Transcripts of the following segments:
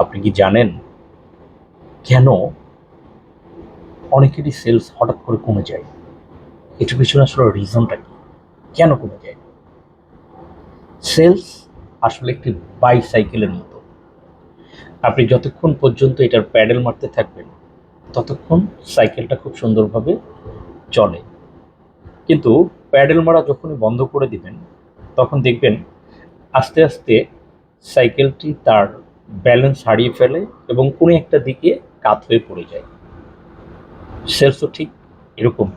আপনি কি জানেন কেন অনেকেরই সেলস হঠাৎ করে কমে যায়? এটার পিছনে আসলে রিজনটা কি? কেন কমে যায়? সেলস আসলে একটি বাইসাইকেলের মতো। আপনি যতক্ষণ পর্যন্ত এটার প্যাডেল মারতে থাকবেন ততক্ষণ সাইকেলটা খুব সুন্দরভাবে চলে। কিন্তু প্যাডেল মারা যখনই বন্ধ করে দিবেন তখন দেখবেন আস্তে আস্তে সাইকেলটি তার ব্যালেন্স হারিয়ে ফেলে এবং কোনো একটা দিকে কাত হয়ে পড়ে যায়। সেলসও ঠিক এরকম।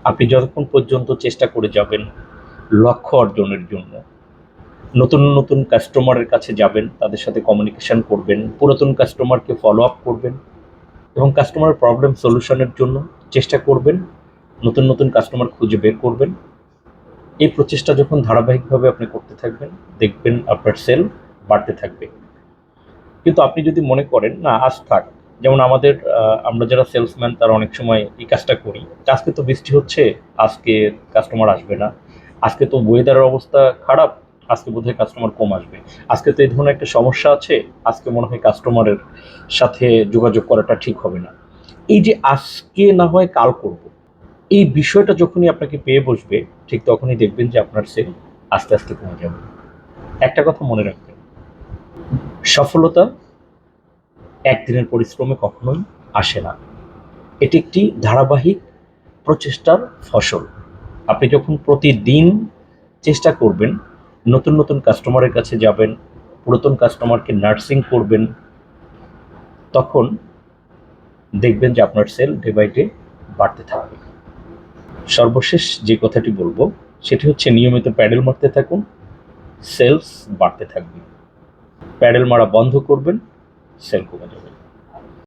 আপনি যতক্ষণ পর্যন্ত চেষ্টা করে যাবেন লক্ষ্য অর্জনের জন্য, নতুন নতুন কাস্টমারের কাছে যাবেন, তাদের সাথে কমিউনিকেশন করবেন, পুরাতন কাস্টমারকে ফলো আপ করবেন এবং কাস্টমার প্রবলেম সলিউশনের জন্য চেষ্টা করবেন, নতুন নতুন কাস্টমার খুঁজে বের করবেন। এই প্রচেষ্টা যখন ধারাবাহিকভাবে আপনি করতে থাকবেন দেখবেন আপনার সেল বাড়তে থাকবে। কিন্তু আপনি যদি মনে করেন না আজ থাক, যেমন আমরা যারা সেলসম্যান তারা অনেক সময় এই কাজটা করি, আজকে তো বৃষ্টি হচ্ছে, আজকে কাস্টমার আসবে না, আজকে তো ওয়েদারের অবস্থা খারাপ, আজকে বোধহয় কাস্টমার কম আসবে, আজকে তো এই ধরনের একটা সমস্যা আছে, আজকে মনে হয় কাস্টমারের সাথে যোগাযোগ করাটা ঠিক হবে না। এই যে আজকে না হয় কাল করব, এই বিষয়টা যখনই আপনাকে পেয়ে বসবে ঠিক তখনই দেখবেন যে আপনার সেল আস্তে আস্তে কমে যাবে। একটা কথা মনে রাখবেন, সফলতা একদিনের পরিশ্রমে কখনোই আসে না। এটি একটি ধারাবাহিক প্রচেষ্টার ফসল। আপনি যখন প্রতিদিন চেষ্টা করবেন, নতুন নতুন কাস্টমারের কাছে যাবেন, পুরাতন কাস্টমারকে নার্সিং করবেন, তখন দেখবেন যে আপনার সেল ডে বাই ডে বাড়তে থাকবে। সর্বশেষ যে কথাটি বলবো সেটি হচ্ছে নিয়মিত প্যাডেল মারতে থাকুন, সেলস বাড়তে থাকবে। প্যাডেল মারা বন্ধ করবেন, সেল কমে যাবে।